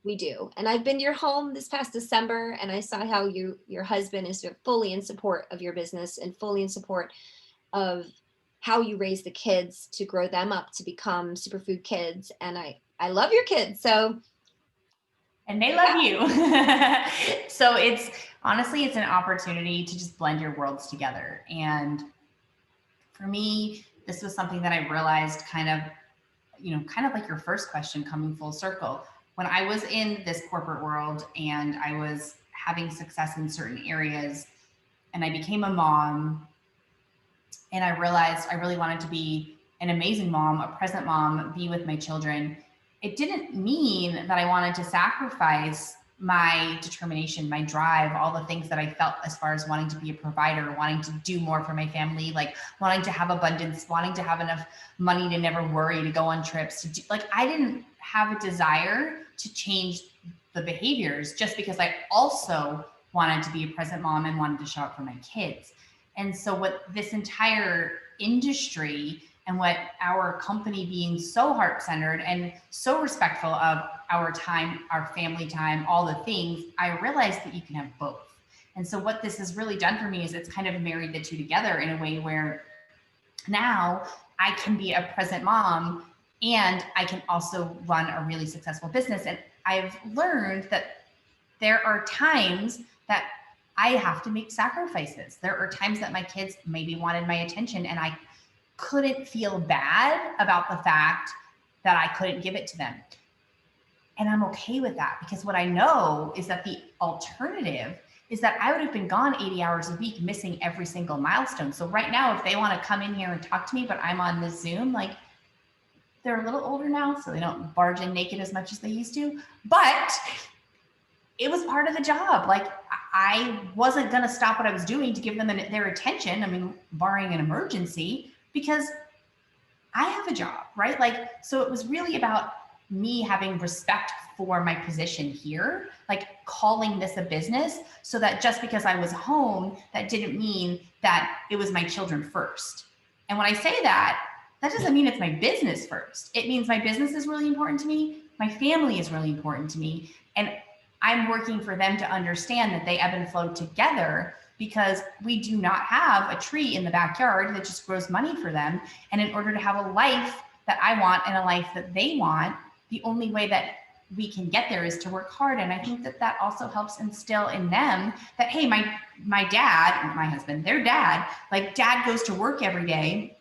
B: We do. And I've been to your home this past December, and I saw how your husband is fully in support of your business and fully in support of how you raise the kids to grow them up to become superfood kids. And I love your kids. So
C: and they love you. So it's honestly, it's an opportunity to just blend your worlds together. And for me, this was something that I realized kind of like your first question coming full circle. When I was in this corporate world and I was having success in certain areas and I became a mom and I realized I really wanted to be an amazing mom, a present mom, be with my children, it didn't mean that I wanted to sacrifice my determination, my drive, all the things that I felt as far as wanting to be a provider, wanting to do more for my family, like wanting to have abundance, wanting to have enough money to never worry, to go on trips, I didn't have a desire to change the behaviors just because I also wanted to be a present mom and wanted to show up for my kids. And so what this entire industry and what our company being so heart-centered and so respectful of our time, our family time, all the things, I realized that you can have both. And so what this has really done for me is it's kind of married the two together in a way where now I can be a present mom and I can also run a really successful business. And I've learned that there are times that I have to make sacrifices. There are times that my kids maybe wanted my attention and I couldn't feel bad about the fact that I couldn't give it to them. And I'm okay with that because what I know is that the alternative is that I would have been gone 80 hours a week, missing every single milestone. So right now, if they want to come in here and talk to me, but I'm on this Zoom, like they're a little older now, so they don't barge in naked as much as they used to, but it was part of the job. Like I wasn't going to stop what I was doing to give them their attention. I mean, barring an emergency, because I have a job, right? Like, so it was really about me having respect for my position here, like calling this a business so that just because I was home, that didn't mean that it was my children first. And when I say that, that doesn't mean it's my business first. It means my business is really important to me. My family is really important to me. And I'm working for them to understand that they ebb and flow together because we do not have a tree in the backyard that just grows money for them. And in order to have a life that I want and a life that they want, the only way that we can get there is to work hard. And I think that that also helps instill in them that, hey, my dad, my husband, their dad, like dad goes to work every day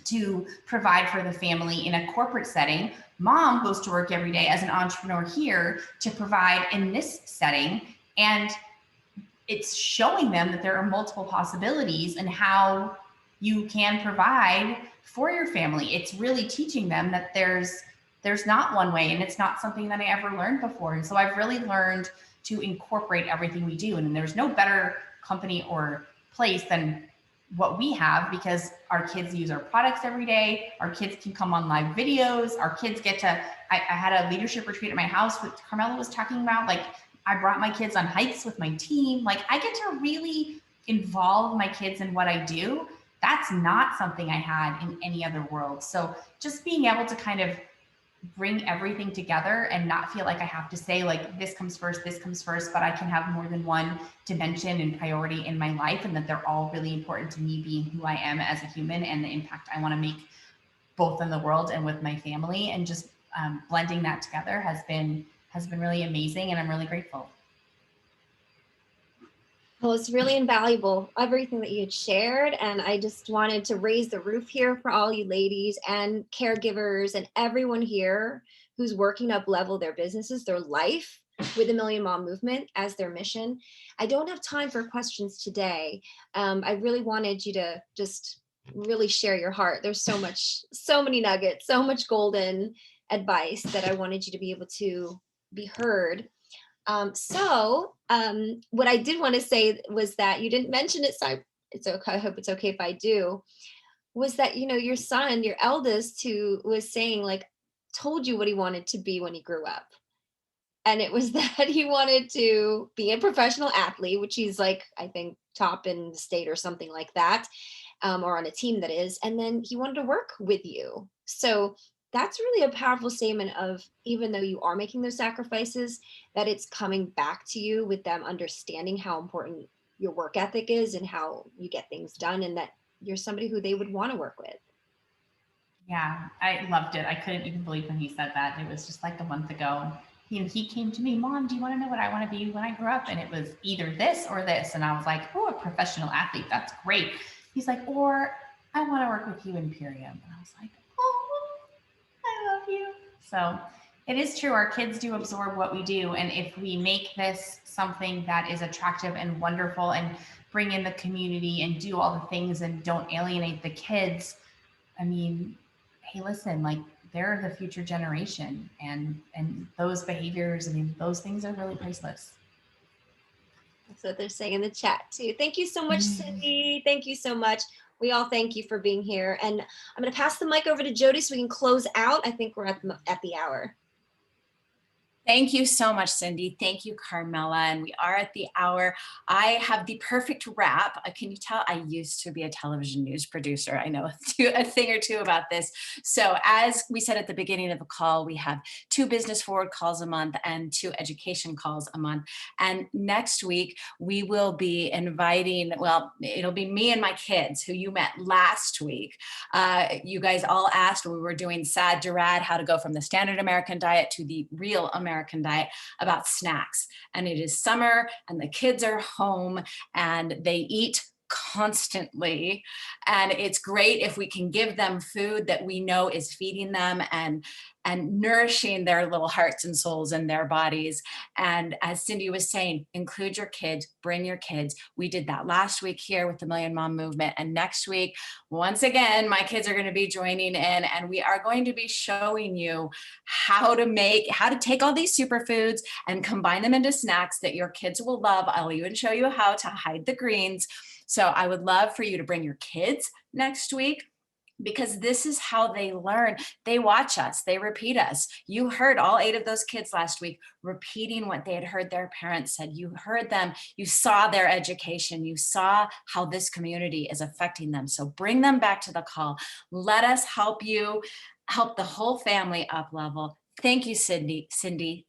C: to provide for the family in a corporate setting. Mom goes to work every day as an entrepreneur here to provide in this setting. And it's showing them that there are multiple possibilities and how you can provide for your family. It's really teaching them that there's not one way, and it's not something that I ever learned before. And so I've really learned to incorporate everything we do. And there's no better company or place than what we have because our kids use our products every day. Our kids can come on live videos. Our kids get to, I had a leadership retreat at my house that Carmela was talking about. Like I brought my kids on hikes with my team. Like I get to really involve my kids in what I do. That's not something I had in any other world. So just being able to kind of bring everything together and not feel like I have to say like this comes first, but I can have more than one dimension and priority in my life and that they're all really important to me being who I am as a human and the impact I want to make both in the world and with my family. And just blending that together has been really amazing. And I'm really grateful.
B: Well, it's really invaluable, everything that you had shared. And I just wanted to raise the roof here for all you ladies and caregivers and everyone here who's working to up level their businesses, their life with the Million Mom Movement as their mission. I don't have time for questions today. I really wanted you to just really share your heart. There's so many nuggets, so much golden advice that I wanted you to be able to be heard. What I did want to say was that you didn't mention it, so it's okay. I hope it's okay if I do. Was that, your son, your eldest, who was saying like, told you what he wanted to be when he grew up. And it was that he wanted to be a professional athlete, which he's like, I think top in the state or something like that. or on a team that is, and then he wanted to work with you. So that's really a powerful statement of, even though you are making those sacrifices, that it's coming back to you with them understanding how important your work ethic is and how you get things done, and that you're somebody who they would want to work with.
C: Yeah, I loved it. I couldn't even believe when he said that. It was just like a month ago. He came to me, Mom, do you want to know what I want to be when I grow up? And it was either this or this. And I was like, oh, a professional athlete. That's great. He's like, or I want to work with you in Imperium. And I was like, oh, I love you. So it is true. Our kids do absorb what we do. And if we make this something that is attractive and wonderful and bring in the community and do all the things and don't alienate the kids, I mean, hey, listen, like, they're the future generation, and those behaviors, I mean, those things are really priceless.
B: That's what they're saying in the chat too. Thank you so much, Cindy. Thank you so much. We all thank you for being here. And I'm going to pass the mic over to Jody so we can close out. I think we're at the hour.
A: Thank you so much, Cindy. Thank you, Carmela. And we are at the hour. I have the perfect wrap. Can you tell I used to be a television news producer? I know a thing or two about this. So as we said at the beginning of the call, we have 2 business forward calls a month and 2 education calls a month. And next week, we will be inviting, well, it'll be me and my kids who you met last week. You guys all asked when we were doing Sad to Rad, how to go from the standard American diet to the real American diet, about snacks. And it is summer and the kids are home and they eat constantly. And it's great if we can give them food that we know is feeding them and nourishing their little hearts and souls and their bodies. And as Cindy was saying, include your kids, bring your kids. We did that last week here with the Million Mom Movement. And next week, once again, my kids are going to be joining in, and we are going to be showing you how to take all these superfoods and combine them into snacks that your kids will love. I'll even show you how to hide the greens. So I would love for you to bring your kids next week, because this is how they learn. They watch us, they repeat us. You heard all 8 of those kids last week repeating what they had heard their parents said. You heard them, you saw their education, you saw how this community is affecting them. So bring them back to the call. Let us help you, help the whole family up level. Thank you, Cindy.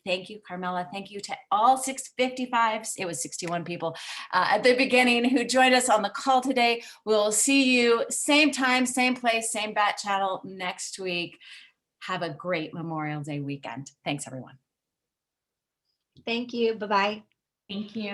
A: Thank you, Carmela. Thank you to all 655, it was 61 people at the beginning who joined us on the call today. We'll see you same time, same place, same bat channel next week. Have a great Memorial Day weekend. Thanks, everyone.
B: Thank you. Bye-bye.
C: Thank you.